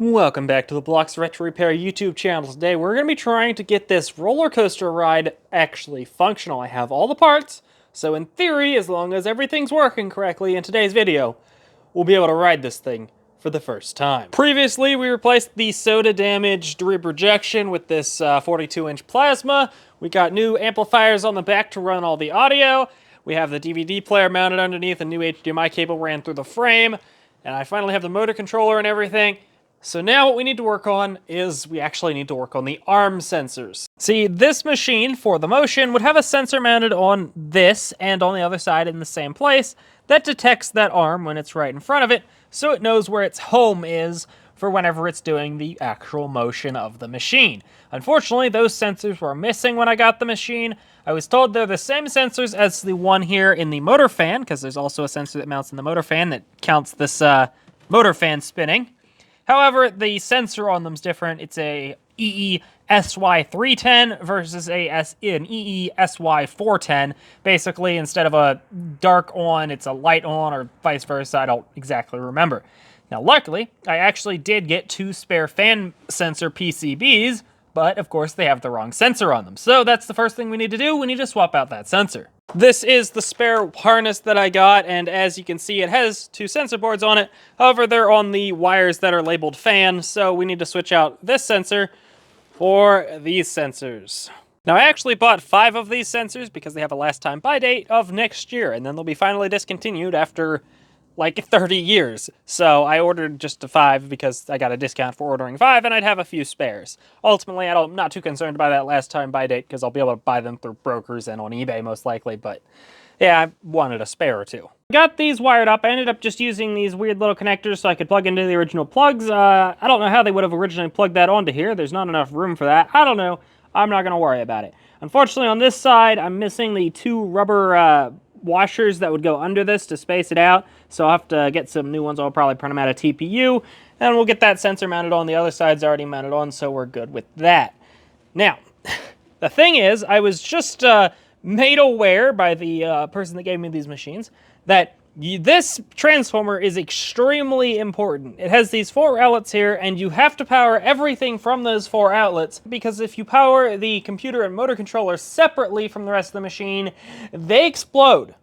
Welcome back to the Blocks Retro Repair YouTube channel. Today we're going to be trying to get this roller coaster ride actually functional. I have all the parts, so in theory, as long as everything's working correctly in today's video, we'll be able to ride this thing for the first time. Previously, we replaced the soda-damaged rear projection with this 42-inch plasma. We got new amplifiers on the back to run all the audio. We have the DVD player mounted underneath, a new HDMI cable ran through the frame, and I finally have the motor controller and everything. So now what we need to work on is we actually need to work on the arm sensors. See, this machine for the motion would have a sensor mounted on this and on the other side in the same place that detects that arm when it's right in front of it, so it knows where its home is for whenever it's doing the actual motion of the machine. Unfortunately, those sensors were missing when I got the machine. I was told they're the same sensors as the one here in the motor fan, because there's also a sensor that mounts in the motor fan that counts this motor fan spinning. However, the sensor on them is different. It's a EE-SY310 versus an EE-SY410. Basically, instead of a dark on, it's a light on, or vice versa. I don't exactly remember. Now, luckily, I actually did get 2 spare fan sensor PCBs, but of course they have the wrong sensor on them. So that's the first thing we need to do. We need to swap out that sensor. This is the spare harness that I got, and as you can see, it has 2 sensor boards on it. However, they're on the wires that are labeled fan, so we need to switch out this sensor for these sensors. Now, I actually bought 5 of these sensors because they have a last time buy date of next year, and then they'll be finally discontinued after like 30 years. So I ordered just 5 because I got a discount for ordering 5, and I'd have a few spares. Ultimately, I'm not too concerned by that last time buy date because I'll be able to buy them through brokers and on eBay most likely, but yeah, I wanted a spare or 2. Got these wired up. I ended up just using these weird little connectors so I could plug into the original plugs. I don't know how they would have originally plugged that onto here. There's not enough room for that. I don't know. I'm not going to worry about it. Unfortunately, on this side, I'm missing the 2 rubber washers that would go under this to space it out, so I'll have to get some new ones. I'll probably print them out of TPU, and we'll get that sensor mounted on. The other side's already mounted on, so we're good with that. Now, the thing is, I was just made aware by the person that gave me these machines that this transformer is extremely important. It has these 4 outlets here, and you have to power everything from those 4 outlets, because if you power the computer and motor controller separately from the rest of the machine, they explode.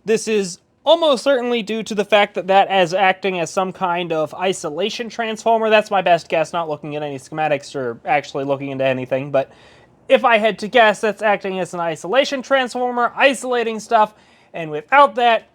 This is almost certainly due to the fact that that is acting as some kind of isolation transformer. That's my best guess, not looking at any schematics or actually looking into anything, but if I had to guess, that's acting as an isolation transformer, isolating stuff, and without that,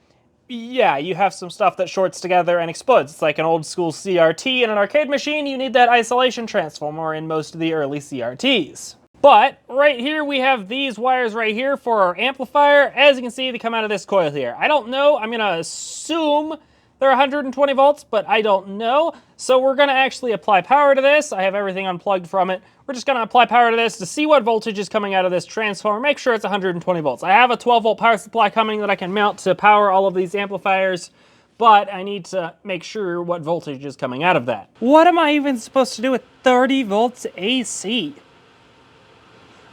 yeah, you have some stuff that shorts together and explodes. It's like an old school CRT in an arcade machine. You need that isolation transformer in most of the early CRTs. But right here we have these wires right here for our amplifier. As you can see, they come out of this coil here. I don't know. I'm going to assume they're 120 volts, but I don't know. So we're going to actually apply power to this. I have everything unplugged from it. We're just going to apply power to this to see what voltage is coming out of this transformer. Make sure it's 120 volts. I have a 12-volt power supply coming that I can mount to power all of these amplifiers, but I need to make sure what voltage is coming out of that. What am I even supposed to do with 30 volts AC?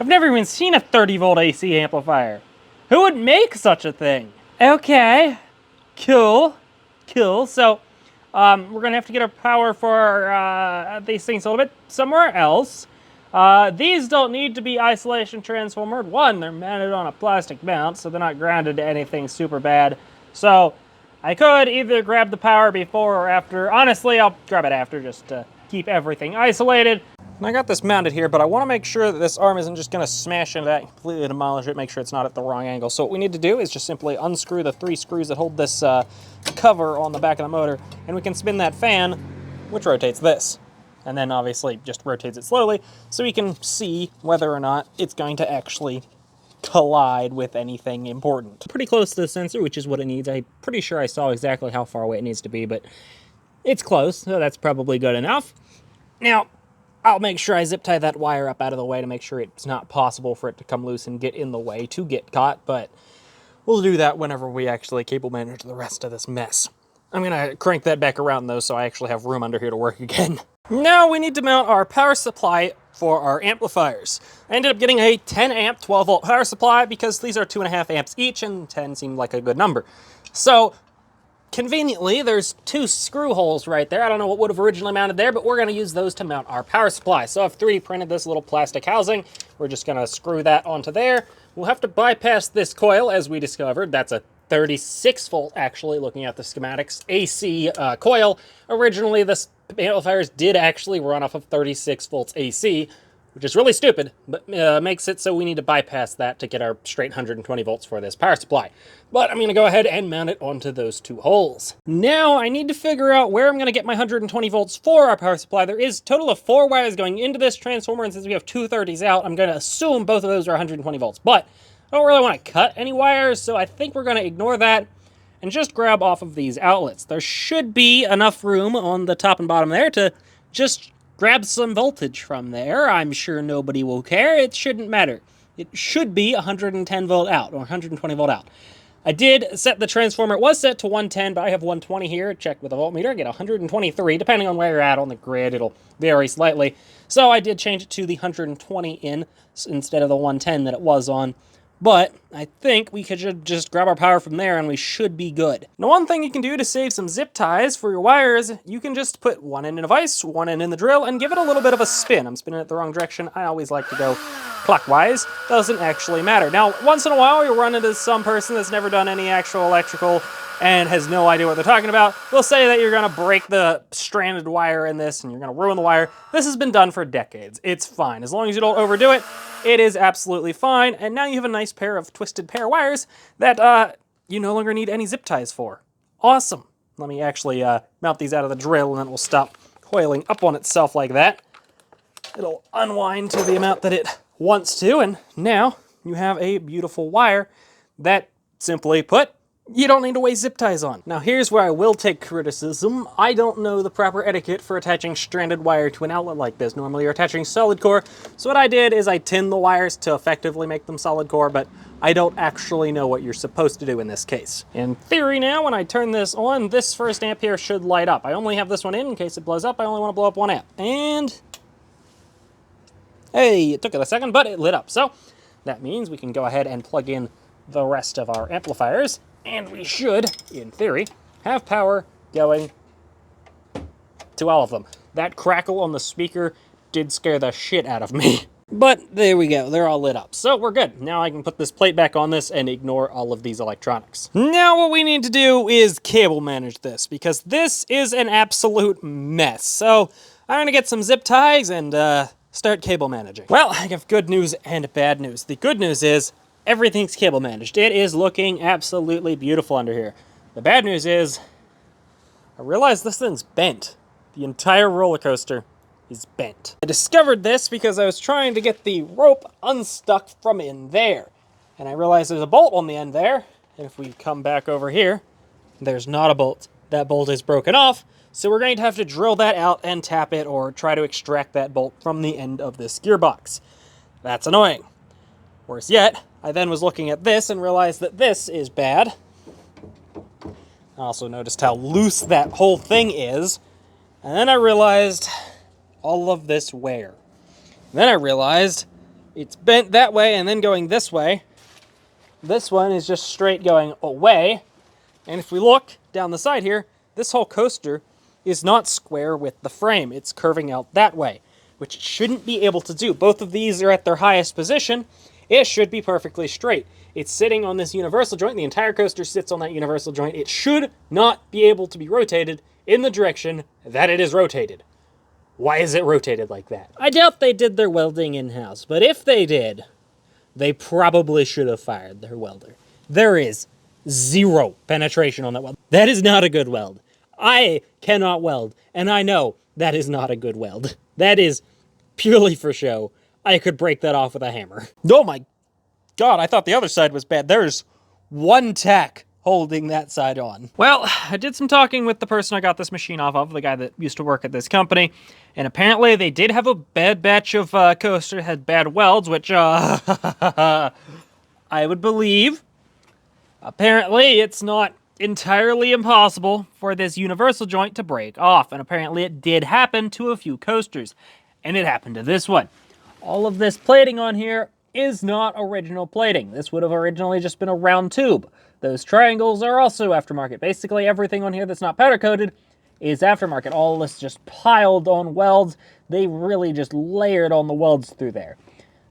I've never even seen a 30-volt AC amplifier. Who would make such a thing? Okay, cool. So, we're going to have to get our power for these things a little bit somewhere else. These don't need to be isolation transformered. One, they're mounted on a plastic mount, so they're not grounded to anything super bad. So, I could either grab the power before or after. Honestly, I'll grab it after just to keep everything isolated. And I got this mounted here, but I want to make sure that this arm isn't just going to smash into that and completely demolish it, make sure it's not at the wrong angle. So what we need to do is just simply unscrew the 3 screws that hold this cover on the back of the motor, and we can spin that fan, which rotates this. And then obviously just rotates it slowly, so we can see whether or not it's going to actually collide with anything important. Pretty close to the sensor, which is what it needs. I'm pretty sure I saw exactly how far away it needs to be, but it's close, so that's probably good enough. Now, I'll make sure I zip tie that wire up out of the way to make sure it's not possible for it to come loose and get in the way to get caught, but we'll do that whenever we actually cable manage the rest of this mess. I'm going to crank that back around though so I actually have room under here to work again. Now we need to mount our power supply for our amplifiers. I ended up getting a 10 amp 12 volt power supply because these are 2.5 amps each and 10 seemed like a good number. So conveniently, there's 2 screw holes right there. I don't know what would have originally mounted there, but we're going to use those to mount our power supply. So I've 3D printed this little plastic housing. We're just going to screw that onto there. We'll have to bypass this coil, as we discovered. That's a 36 volt, actually, looking at the schematics, AC coil. Originally, this amplifiers did actually run off of 36 volts AC, which is really stupid, but makes it so we need to bypass that to get our straight 120 volts for this power supply. But I'm going to go ahead and mount it onto those 2 holes. Now I need to figure out where I'm going to get my 120 volts for our power supply. There is a total of 4 wires going into this transformer, and since we have 2 30s out, I'm going to assume both of those are 120 volts. But I don't really want to cut any wires, so I think we're going to ignore that and just grab off of these outlets. There should be enough room on the top and bottom there to just grab some voltage from there. I'm sure nobody will care. It shouldn't matter. It should be 110 volt out or 120 volt out. I did set the transformer. It was set to 110, but I have 120 here. Check with a voltmeter. I get 123. Depending on where you're at on the grid, it'll vary slightly. So I did change it to the 120 in instead of the 110 that it was on. But I think we could just grab our power from there and we should be good. Now, one thing you can do to save some zip ties for your wires, you can just put one end in a vise, one end in the drill, and give it a little bit of a spin. I'm spinning it the wrong direction. I always like to go clockwise. Doesn't actually matter. Now, once in a while, you'll run into some person that's never done any actual electrical and has no idea what they're talking about. We'll say that you're going to break the stranded wire in this and you're going to ruin the wire. This has been done for decades. It's fine. As long as you don't overdo it, it is absolutely fine. And now you have a nice pair of twisted pair wires that you no longer need any zip ties for. Awesome. Let me actually mount these out of the drill and then it will stop coiling up on itself like that. It'll unwind to the amount that it wants to, and now you have a beautiful wire that, simply put, you don't need to waste zip ties on. Now here's where I will take criticism. I don't know the proper etiquette for attaching stranded wire to an outlet like this. Normally you're attaching solid core, so what I did is I tinned the wires to effectively make them solid core, but I don't actually know what you're supposed to do in this case. In theory now, when I turn this on, this first amp here should light up. I only have this one in case it blows up. I only want to blow up 1 amp. And hey, it took it a second, but it lit up. So that means we can go ahead and plug in the rest of our amplifiers, and we should, in theory, have power going to all of them. That crackle on the speaker did scare the shit out of me. But there we go, they're all lit up. So we're good. Now I can put this plate back on this and ignore all of these electronics. Now what we need to do is cable manage this, because this is an absolute mess. So I'm gonna get some zip ties and start cable managing. Well, I have good news and bad news. The good news is everything's cable managed. It is looking absolutely beautiful under here. The bad news is I realized this thing's bent. The entire roller coaster is bent. I discovered this because I was trying to get the rope unstuck from in there. And I realized there's a bolt on the end there. And if we come back over here, there's not a bolt. That bolt is broken off. So we're going to have to drill that out and tap it or try to extract that bolt from the end of this gearbox. That's annoying. Worse yet, I then was looking at this and realized that this is bad. I also noticed how loose that whole thing is. And then I realized all of this wear. And then I realized it's bent that way and then going this way. This one is just straight going away. And if we look down the side here, this whole coaster is not square with the frame. It's curving out that way, which it shouldn't be able to do. Both of these are at their highest position. It should be perfectly straight. It's sitting on this universal joint. The entire coaster sits on that universal joint. It should not be able to be rotated in the direction that it is rotated. Why is it rotated like that? I doubt they did their welding in-house, but if they did, they probably should have fired their welder. There is zero penetration on that weld. That is not a good weld. I cannot weld, and I know that is not a good weld. That is purely for show. I could break that off with a hammer. Oh my God, I thought the other side was bad. There's one tack holding that side on. Well, I did some talking with the person I got this machine off of, the guy that used to work at this company, and apparently they did have a bad batch of coaster, had bad welds, which I would believe. Apparently it's not entirely impossible for this universal joint to break off, and apparently it did happen to a few coasters, and it happened to this one. All of this plating on here is not original plating. This would have originally just been a round tube. Those triangles are also aftermarket. Basically everything on here that's not powder coated is aftermarket. All this just piled on welds. They really just layered on the welds through there.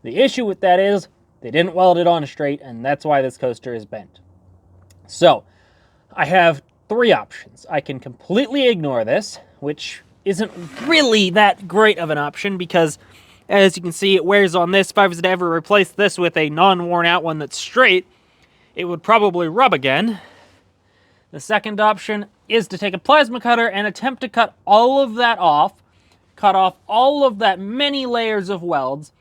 The issue with that is they didn't weld it on straight, and that's why this coaster is bent. So I have 3 options. I can completely ignore this, which isn't really that great of an option because, as you can see, it wears on this. If I was to ever replace this with a non-worn out one that's straight, it would probably rub again. The second option is to take a plasma cutter and attempt to cut all of that off, cut off all of that many layers of welds,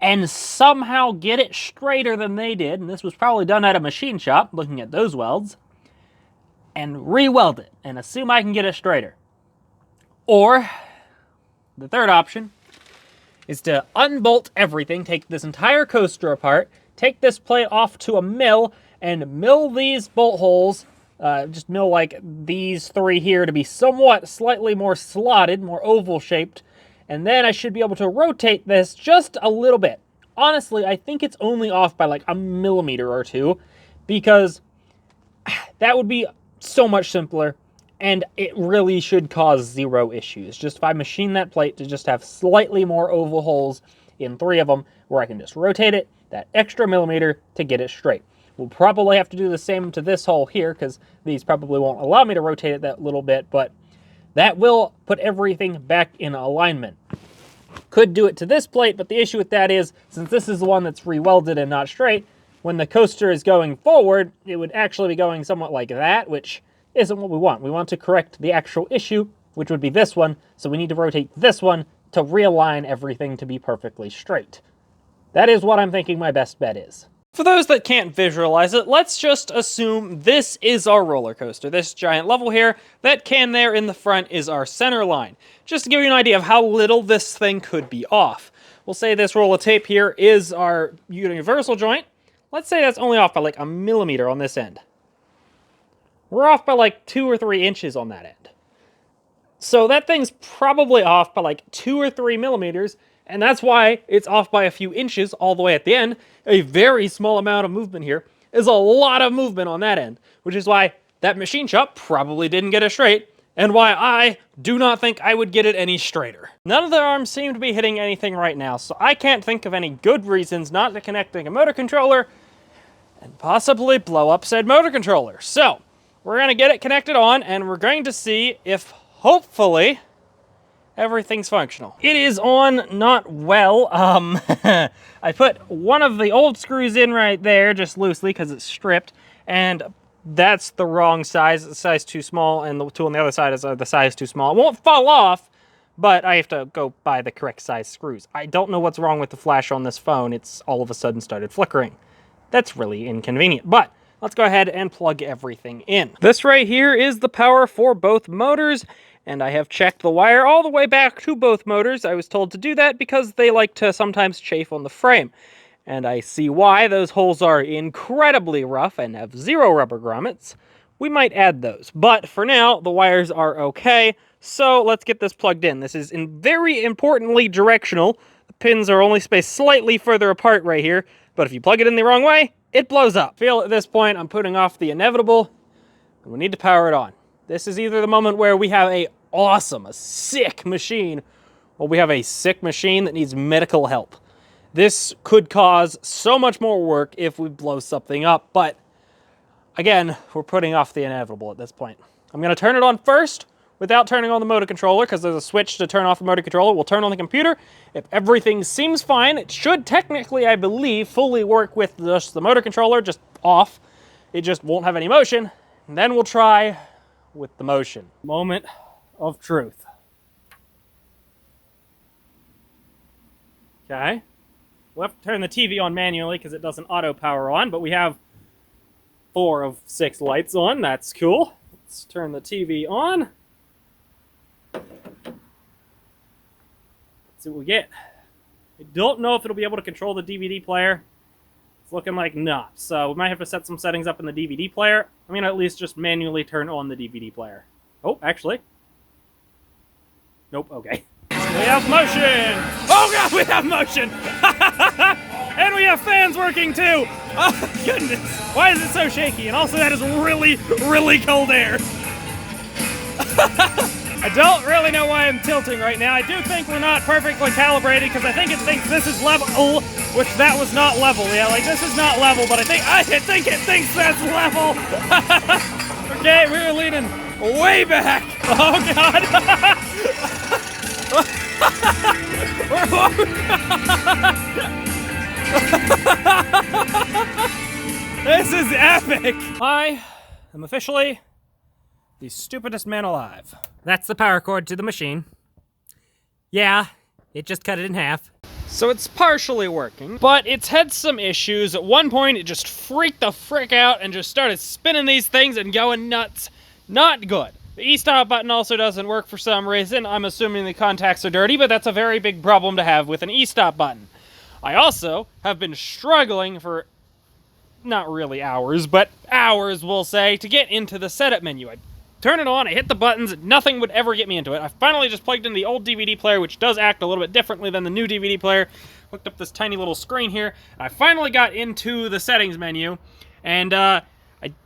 and somehow get it straighter than they did, and this was probably done at a machine shop, looking at those welds, and re-weld it, and assume I can get it straighter. Or, the third option is to unbolt everything, take this entire coaster apart, take this plate off to a mill, and mill these bolt holes, just mill like these 3 here to be somewhat slightly more slotted, more oval shaped, and then I should be able to rotate this just a little bit. Honestly, I think it's only off by like a millimeter or 2, because that would be so much simpler, and it really should cause 0 issues. Just if I machine that plate to just have slightly more oval holes in 3 of them, where I can just rotate it that extra millimeter to get it straight. We'll probably have to do the same to this hole here, because these probably won't allow me to rotate it that little bit, but that will put everything back in alignment. Could do it to this plate, but the issue with that is, since this is the one that's re-welded and not straight, when the coaster is going forward, it would actually be going somewhat like that, which isn't what we want. We want to correct the actual issue, which would be this one, so we need to rotate this one to realign everything to be perfectly straight. That is what I'm thinking my best bet is. For those that can't visualize it, let's just assume this is our roller coaster. This giant level here, that can there in the front is our center line. Just to give you an idea of how little this thing could be off. We'll say this roll of tape here is our universal joint. Let's say that's only off by like a millimeter on this end. We're off by like 2 or 3 inches on that end. So that thing's probably off by like 2 or 3 millimeters, and that's why it's off by a few inches all the way at the end. A very small amount of movement here is a lot of movement on that end, which is why that machine shop probably didn't get it straight, and why I do not think I would get it any straighter. None of the arms seem to be hitting anything right now, so I can't think of any good reasons not to connecting a motor controller and possibly blow up said motor controller. So, we're going to get it connected on, and we're going to see if, hopefully, everything's functional. It is on not well. I put one of the old screws in right there, just loosely, because it's stripped, and that's the wrong size. It's the size too small, and the two on the other side is the size too small. It won't fall off, but I have to go buy the correct size screws. I don't know what's wrong with the flash on this phone. It's all of a sudden started flickering. That's really inconvenient, but let's go ahead and plug everything in. This right here is the power for both motors, and I have checked the wire all the way back to both motors. I was told to do that because they like to sometimes chafe on the frame. And I see why. Those holes are incredibly rough and have 0 rubber grommets. We might add those, but for now, the wires are okay. So let's get this plugged in. This is very importantly directional. The pins are only spaced slightly further apart right here, but if you plug it in the wrong way, it blows up. I feel at this point I'm putting off the inevitable, and we need to power it on. This is either the moment where we have a sick machine, or we have a sick machine that needs medical help. This could cause so much more work if we blow something up, but again, we're putting off the inevitable at this point. I'm going to turn it on first without turning on the motor controller, because there's a switch to turn off the motor controller. We'll turn on the computer. If everything seems fine, it should technically, I believe, fully work with just the motor controller, just off. It just won't have any motion. And then we'll try with the motion. Moment of truth. Okay. We'll have to turn the TV on manually because it doesn't auto power on, but we have 4 of 6 lights on. That's cool. Let's turn the TV on. Let's see what we get. I don't know if it'll be able to control the DVD player. It's looking like not. So we might have to set some settings up in the DVD player. I'm going to at least just manually turn on the DVD player. Oh, actually. Nope, okay. We have motion! Oh god, we have motion! And we have fans working too! Oh, goodness! Why is it so shaky? And also that is really, really cold air. I don't really know why I'm tilting right now. I do think we're not perfectly calibrated because I think it thinks this is level, which that was not level. Yeah, like this is not level, but I think it thinks that's level. Okay, we're leaning way back. Oh God. This is epic. I am officially the stupidest man alive. That's the power cord to the machine. Yeah, it just cut it in half. So it's partially working, but it's had some issues. At one point, it just freaked the frick out and just started spinning these things and going nuts. Not good. The e-stop button also doesn't work for some reason. I'm assuming the contacts are dirty, but that's a very big problem to have with an e-stop button. I also have been struggling for, not really hours, but hours, we'll say, to get into the setup menu. I turn it on, I hit the buttons, nothing would ever get me into it. I finally just plugged in the old DVD player, which does act a little bit differently than the new DVD player. Hooked up this tiny little screen here. I finally got into the settings menu, and I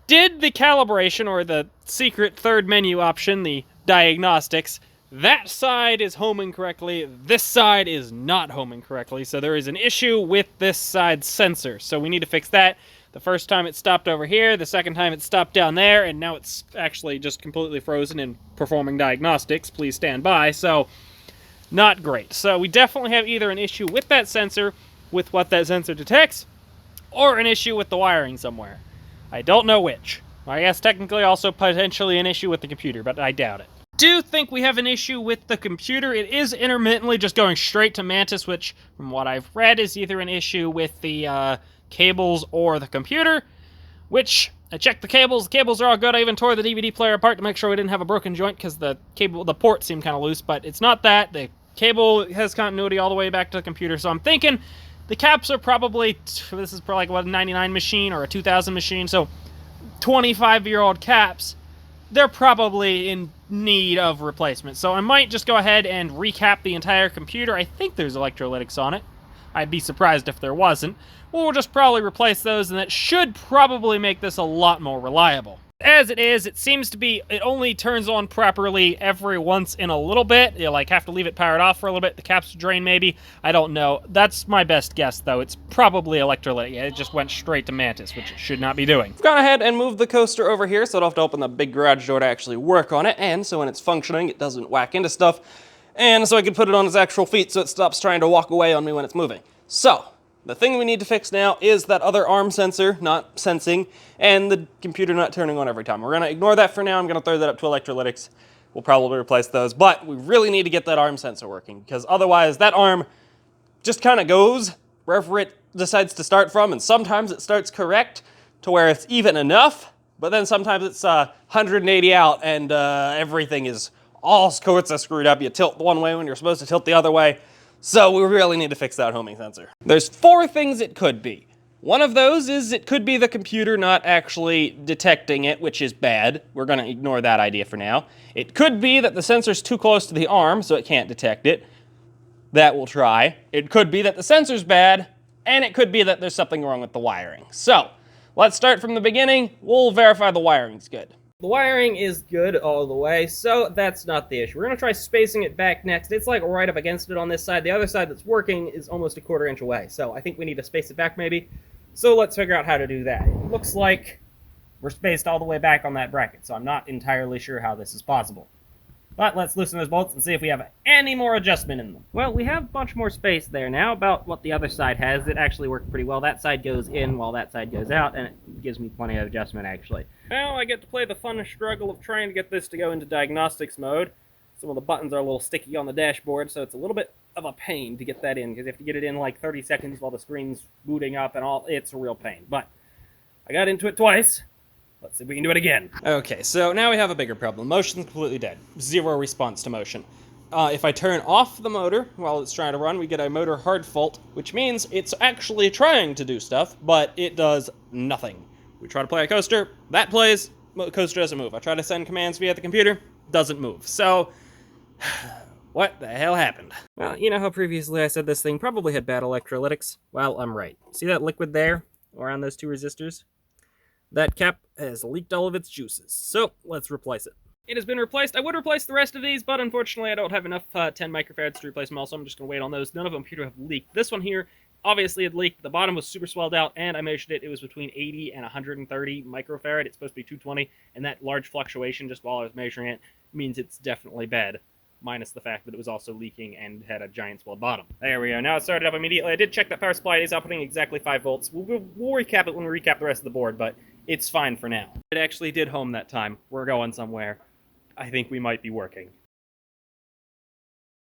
did the calibration, or the secret third menu option, the diagnostics. That side is homing correctly, this side is not homing correctly, so there is an issue with this side's sensor, so we need to fix that. The first time it stopped over here, the second time it stopped down there, and now it's actually just completely frozen and performing diagnostics. Please stand by. So, not great. So we definitely have either an issue with that sensor, with what that sensor detects, or an issue with the wiring somewhere. I don't know which. I guess technically also potentially an issue with the computer, but I doubt it. Do think we have an issue with the computer. It is intermittently just going straight to Mantis, which, from what I've read, is either an issue with the cables or the computer, which I checked the cables are all good. I even tore the DVD player apart to make sure we didn't have a broken joint because the port seemed kind of loose, but it's not that. The cable has continuity all the way back to the computer, so I'm thinking the caps are probably, this is probably like what, a 99 machine or a 2000 machine, so 25-year-old caps, they're probably in need of replacement. So I might just go ahead and recap the entire computer. I think there's electrolytics on it. I'd be surprised if there wasn't. We'll just probably replace those, and that should probably make this a lot more reliable. As it is, it seems to be, it only turns on properly every once in a little bit. You like have to leave it powered off for a little bit. The caps drain maybe. I don't know. That's my best guess though. It's probably electrolytic. It just went straight to Mantis, which it should not be doing. I've gone ahead and moved the coaster over here so I don't have to open the big garage door to actually work on it, and so when it's functioning it doesn't whack into stuff, and so I can put it on its actual feet so it stops trying to walk away on me when it's moving. So, the thing we need to fix now is that other arm sensor not sensing and the computer not turning on every time. We're going to ignore that for now. I'm going to throw that up to electrolytics. We'll probably replace those, but we really need to get that arm sensor working because otherwise that arm just kind of goes wherever it decides to start from, and sometimes it starts correct to where it's even enough, but then sometimes it's 180 out and everything is all sorts of screwed up. You tilt one way when you're supposed to tilt the other way. So we really need to fix that homing sensor. There's 4 things it could be. One of those is it could be the computer not actually detecting it, which is bad. We're going to ignore that idea for now. It could be that the sensor's too close to the arm, so it can't detect it. That we'll try. It could be that the sensor's bad, and it could be that there's something wrong with the wiring. So, let's start from the beginning. We'll verify the wiring's good. The wiring is good all the way, so that's not the issue. We're going to try spacing it back next. It's like right up against it on this side. The other side that's working is almost a 1/4 inch away, so I think we need to space it back maybe. So let's figure out how to do that. It looks like we're spaced all the way back on that bracket, so I'm not entirely sure how this is possible. But let's loosen those bolts and see if we have any more adjustment in them. Well, we have a bunch more space there now, about what the other side has. It actually worked pretty well. That side goes in while that side goes out, and it gives me plenty of adjustment, actually. Now I get to play the fun struggle of trying to get this to go into diagnostics mode. Some of the buttons are a little sticky on the dashboard, so it's a little bit of a pain to get that in, because you have to get it in like 30 seconds while the screen's booting up and all. It's a real pain, but I got into it twice. Let's see if we can do it again. Okay, so now we have a bigger problem. Motion's completely dead. 0 response to motion. If I turn off the motor while it's trying to run, we get a motor hard fault, which means it's actually trying to do stuff, but it does nothing. We try to play a coaster, that plays, coaster doesn't move. I try to send commands via the computer, doesn't move. So, What the hell happened? Well, you know how previously I said this thing probably had bad electrolytics? Well, I'm right. See that liquid there, around those two resistors? That cap has leaked all of its juices, so let's replace it. It has been replaced. I would replace the rest of these, but unfortunately I don't have enough 10 microfarads to replace them all, so I'm just going to wait on those. None of them appear to have leaked. This one here obviously had leaked. The bottom was super swelled out, and I measured it. It was between 80 and 130 microfarad. It's supposed to be 220, and that large fluctuation just while I was measuring it means it's definitely bad, minus the fact that it was also leaking and had a giant swelled bottom. There we go. Now it started up immediately. I did check that power supply. It is outputting exactly 5 volts. We'll recap it when we recap the rest of the board, but it's fine for now. It actually did home that time. We're going somewhere. I think we might be working.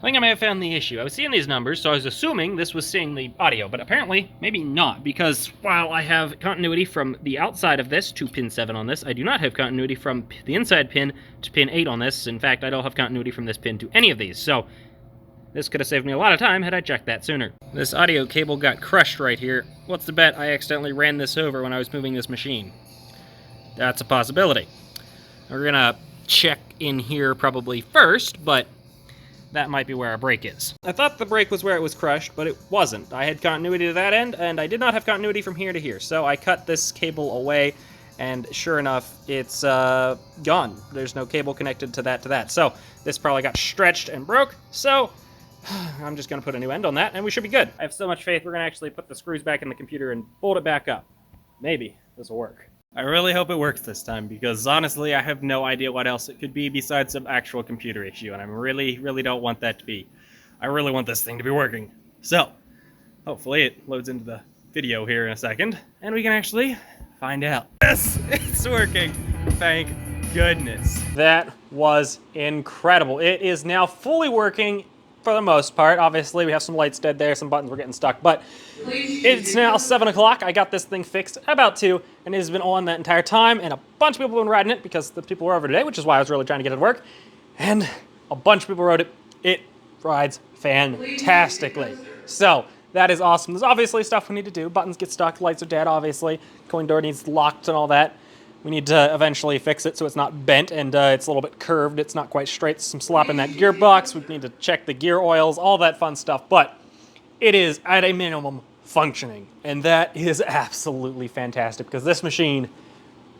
I think I may have found the issue. I was seeing these numbers, so I was assuming this was seeing the audio, but apparently, maybe not, because while I have continuity from the outside of this to pin 7 on this, I do not have continuity from the inside pin to pin 8 on this. In fact, I don't have continuity from this pin to any of these, so this could have saved me a lot of time had I checked that sooner. This audio cable got crushed right here. What's the bet I accidentally ran this over when I was moving this machine? That's a possibility. We're gonna check in here probably first, but that might be where our break is. I thought the break was where it was crushed, but it wasn't. I had continuity to that end, and I did not have continuity from here to here, so I cut this cable away, and sure enough, it's gone. There's no cable connected to that. So this probably got stretched and broke, so I'm just gonna put a new end on that, and we should be good. I have so much faith we're gonna actually put the screws back in the computer and bolt it back up. Maybe this will work. I really hope it works this time, because honestly, I have no idea what else it could be besides some actual computer issue, and I really don't want that to be. I really want this thing to be working. So, hopefully it loads into the video here in a second, and we can actually find out. Yes, it's working. Thank goodness. That was incredible. It is now fully working for the most part. Obviously, we have some lights dead there, some buttons were getting stuck, but it's now 7 o'clock. I got this thing fixed at about 2, and it has been on that entire time, and a bunch of people have been riding it because the people were over today, which is why I was really trying to get it to work, and a bunch of people rode it. It rides fantastically. So, that is awesome. There's obviously stuff we need to do. Buttons get stuck, lights are dead, obviously. Coin door needs locked and all that. We need to eventually fix it so it's not bent and it's a little bit curved. It's not quite straight. Some slop in that gearbox. We need to check the gear oils, all that fun stuff. But it is, at a minimum, functioning. And that is absolutely fantastic because this machine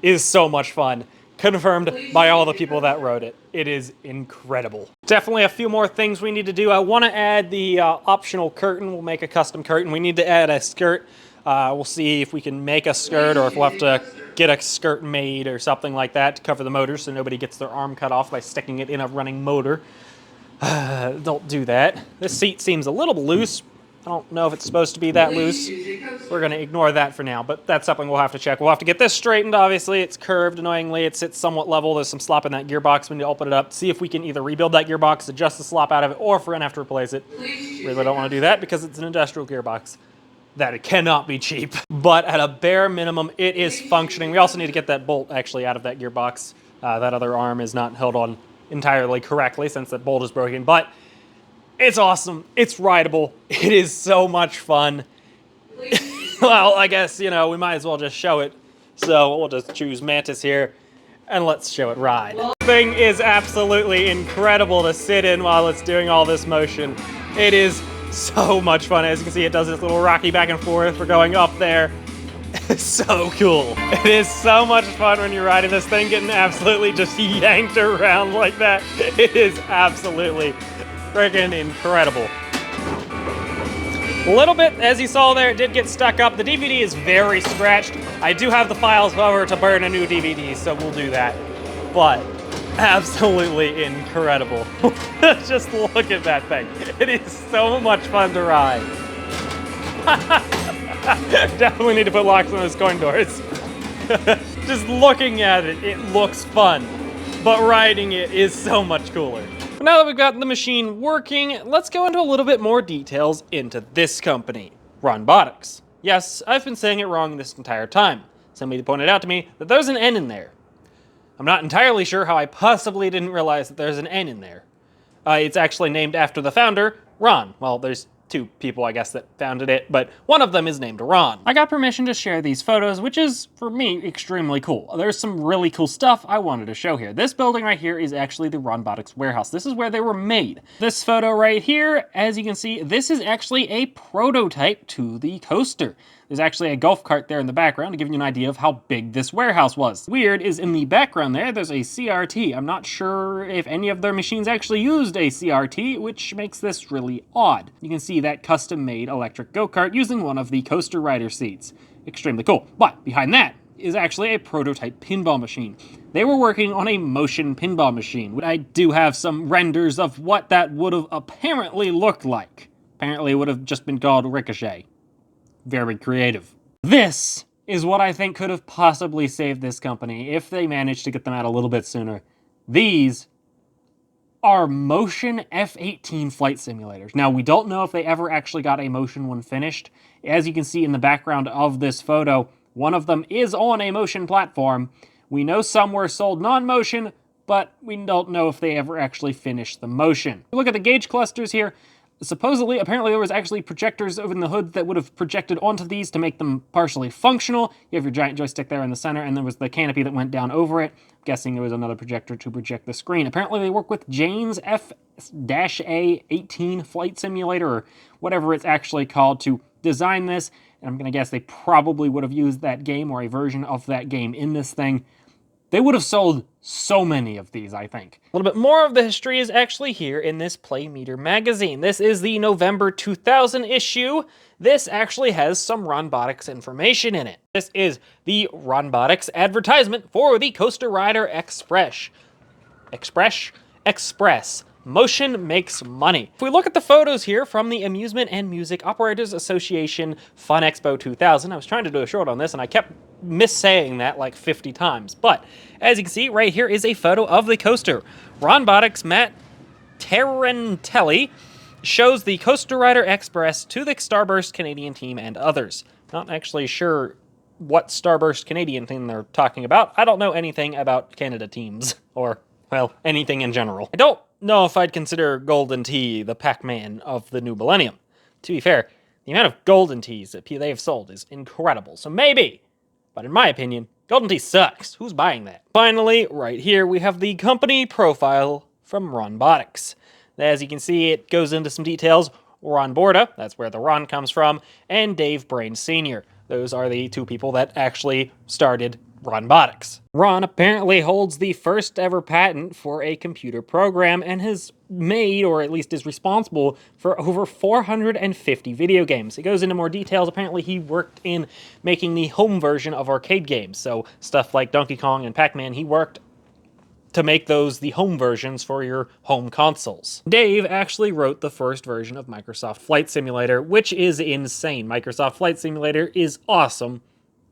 is so much fun. Confirmed by all the people that rode it. It is incredible. Definitely a few more things we need to do. I want to add the optional curtain. We'll make a custom curtain. We need to add a skirt. We'll see if we can make a skirt or if we'll have to get a skirt made or something like that to cover the motor so nobody gets their arm cut off by sticking it in a running motor. Don't do that. This seat seems a little loose. I don't know if it's supposed to be that loose. We're going to ignore that for now, but that's something we'll have to check. We'll have to get this straightened, obviously. It's curved, annoyingly. It sits somewhat level. There's some slop in that gearbox. We need to open it up, see if we can either rebuild that gearbox, adjust the slop out of it, or if we're going to have to replace it. Really don't want to do that because it's an industrial gearbox. That it cannot be cheap. But at a bare minimum, it is functioning. We also need to get that bolt actually out of that gearbox. That other arm is not held on entirely correctly since that bolt is broken, but it's awesome. It's rideable. It is so much fun. Well, I guess, you know, we might as well just show it. So we'll just choose Mantis here and let's show it ride. The thing is absolutely incredible to sit in while it's doing all this motion. It is so much fun. As you can see, it does this little rocky back and forth for going up there. It's so cool. It is so much fun when you're riding this thing, getting absolutely just yanked around like that. It is absolutely freaking incredible. A little bit, as you saw there, it did get stuck up. The DVD is very scratched. I do have the files, however, to burn a new DVD, so we'll do that. But absolutely incredible. Just look at that thing. It is so much fun to ride. Definitely need to put locks on those coin doors. Just looking at it, it looks fun. But riding it is so much cooler. Now that we've got the machine working, let's go into a little bit more details into this company, Ronbotics. Yes, I've been saying it wrong this entire time. Somebody pointed out to me that there's an N in there. I'm not entirely sure how I possibly didn't realize that there's an N in there. It's actually named after the founder, Ron. Well, there's two people, I guess, that founded it, but one of them is named Ron. I got permission to share these photos, which is, for me, extremely cool. There's some really cool stuff I wanted to show here. This building right here is actually the Ronbotics warehouse. This is where they were made. This photo right here, as you can see, this is actually a prototype to the coaster. There's actually a golf cart there in the background to give you an idea of how big this warehouse was. Weird is in the background there's a CRT. I'm not sure if any of their machines actually used a CRT, which makes this really odd. You can see that custom-made electric go-kart using one of the CoasteRider seats. Extremely cool. But behind that is actually a prototype pinball machine. They were working on a motion pinball machine. I do have some renders of what that would have apparently looked like. Apparently it would have just been called Ricochet. Very creative. This is what I think could have possibly saved this company if they managed to get them out a little bit sooner. These are motion F-18 flight simulators. Now, we don't know if they ever actually got a motion one finished. As you can see in the background of this photo, one of them is on a motion platform. We know some were sold non-motion, but we don't know if they ever actually finished the motion. Look at the gauge clusters here. Supposedly, apparently there was actually projectors over in the hood that would have projected onto these to make them partially functional. You have your giant joystick there in the center, and there was the canopy that went down over it. I'm guessing there was another projector to project the screen. Apparently they work with Jane's F-A18 flight simulator, or whatever it's actually called, to design this. And I'm going to guess they probably would have used that game or a version of that game in this thing. They would have sold so many of these, I think. A little bit more of the history is actually here in this Playmeter magazine. This is the November 2000 issue. This actually has some Ronbotics information in it. This is the Ronbotics advertisement for the CoasteRider X-Press. Express. Motion makes money. If we look at the photos here from the Amusement and Music Operators Association Fun Expo 2000, I was trying to do a short on this and I kept missaying that like 50 times. But as you can see, right here is a photo of the coaster. Ronbotics Matt Tarantelli shows the CoasteRider X-Press to the Starburst Canadian team and others. Not actually sure what Starburst Canadian team they're talking about. I don't know anything about Canada teams, or, well, anything in general. I don't know if I'd consider Golden Tee the Pac-Man of the new millennium. To be fair, the amount of Golden Tees that they have sold is incredible, so maybe. But in my opinion, Golden Tee sucks. Who's buying that? Finally, right here, we have the company profile from Ronbotics. As you can see, it goes into some details. Ron Borda, that's where the Ron comes from, and Dave Brain Sr. Those are the two people that actually started Ronbotics. Ron apparently holds the first ever patent for a computer program and has made, or at least is responsible for, over 450 video games. It goes into more details. Apparently he worked in making the home version of arcade games. So stuff like Donkey Kong and Pac-Man, he worked to make those the home versions for your home consoles. Dave actually wrote the first version of Microsoft Flight Simulator, which is insane. Microsoft Flight Simulator is awesome.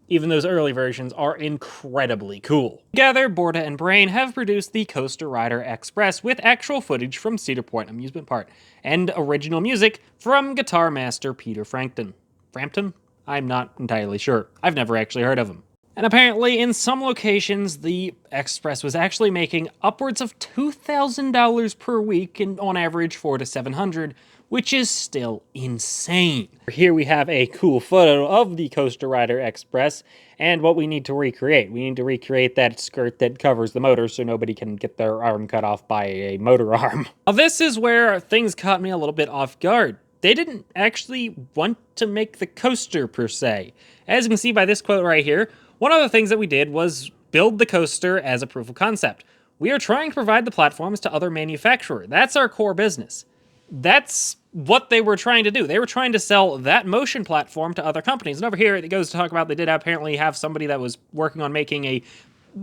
Even those early versions are incredibly cool. Together, Borda and Brain have produced the CoasteRider X-Press with actual footage from Cedar Point Amusement Park and original music from guitar master Peter Frampton. Frampton? I'm not entirely sure. I've never actually heard of him. And apparently, in some locations, the Express was actually making upwards of $2,000 per week, and on average $400 to $700, which is still insane. Here we have a cool photo of the CoasteRider X-Press, and what we need to recreate. We need to recreate that skirt that covers the motor so nobody can get their arm cut off by a motor arm. Now, this is where things caught me a little bit off guard. They didn't actually want to make the coaster, per se. As you can see by this quote right here, one of the things that we did was build the coaster as a proof of concept. We are trying to provide the platforms to other manufacturers. That's our core business. That's what they were trying to do. They were trying to sell that motion platform to other companies. And over here, it goes to talk about they did apparently have somebody that was working on making a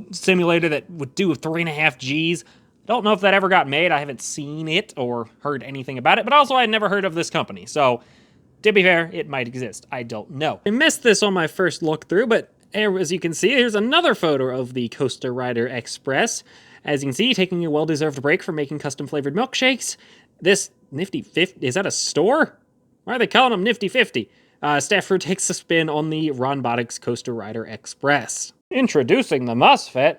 simulator that would do 3.5 Gs. Don't know if that ever got made. I haven't seen it or heard anything about it. But also, I had never heard of this company. So, to be fair, it might exist. I don't know. I missed this on my first look through, but as you can see, here's another photo of the CoasteRider X-Press. As you can see, taking a well-deserved break from making custom-flavored milkshakes. This Nifty 50, is that a store? Why are they calling them Nifty 50? Staffer takes a spin on the Ronbotics CoasteRider X-Press. Introducing the MOSFET.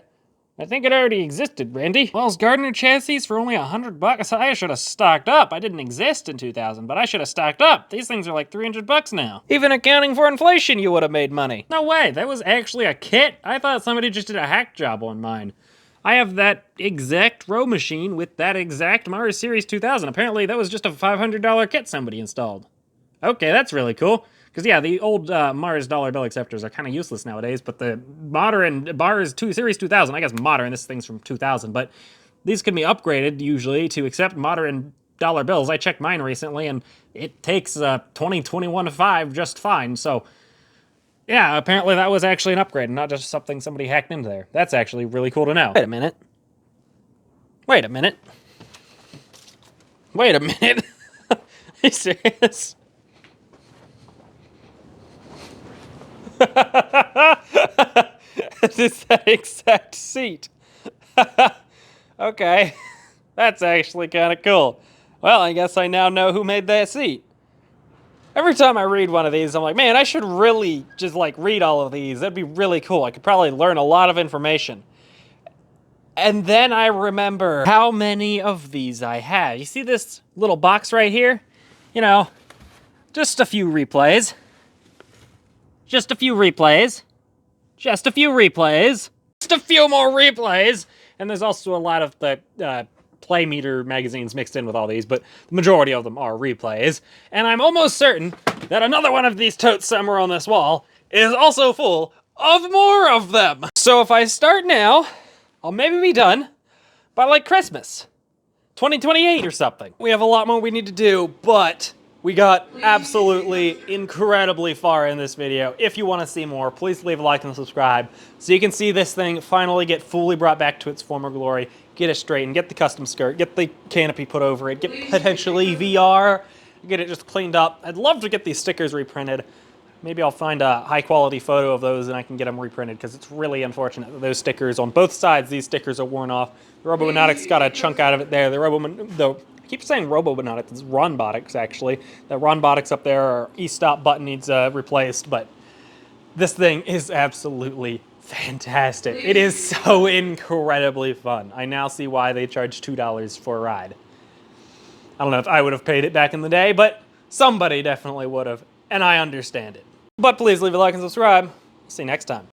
I think it already existed, Randy. Wells Gardner chassis for only $100. I should have stocked up. I didn't exist in 2000, but I should have stocked up. These things are like $300 now. Even accounting for inflation, you would have made money. No way, that was actually a kit? I thought somebody just did a hack job on mine. I have that exact row machine with that exact Mars Series 2000. Apparently that was just a $500 kit somebody installed. Okay, that's really cool. Because, yeah, the old Mars dollar bill acceptors are kind of useless nowadays, but the modern Mars Series 2000, I guess modern, this thing's from 2000, but these can be upgraded, usually, to accept modern dollar bills. I checked mine recently, and it takes 2021-5 just fine, so, yeah, apparently that was actually an upgrade, and not just something somebody hacked into there. That's actually really cool to know. Wait a minute. Wait a minute. Wait a minute. Are you serious? It's that exact seat. Okay, that's actually kind of cool. Well, I guess I now know who made that seat. Every time I read one of these, I'm like, man, I should really just like read all of these. That'd be really cool. I could probably learn a lot of information. And then I remember how many of these I had. You see this little box right here? You know, just a few replays. Just a few replays. Just a few replays. Just a few more replays. And there's also a lot of the Play Meter magazines mixed in with all these, but the majority of them are replays. And I'm almost certain that another one of these totes somewhere on this wall is also full of more of them. So if I start now, I'll maybe be done by like Christmas. 2028 or something. We have a lot more we need to do, but we got absolutely incredibly far in this video. If you want to see more, please leave a like and subscribe so you can see this thing finally get fully brought back to its former glory, get it straightened, get the custom skirt, get the canopy put over it, get potentially VR, get it just cleaned up. I'd love to get these stickers reprinted. Maybe I'll find a high quality photo of those and I can get them reprinted because it's really unfortunate that those stickers on both sides, these stickers are worn off. The Ronbotics got a chunk out of it there. I keep saying Ronbotics, it's Ronbotics actually. The Ronbotics up there, our e-stop button needs replaced, but this thing is absolutely fantastic. It is so incredibly fun. I now see why they charge $2 for a ride. I don't know if I would have paid it back in the day, but somebody definitely would have, and I understand it. But please leave a like and subscribe. See you next time.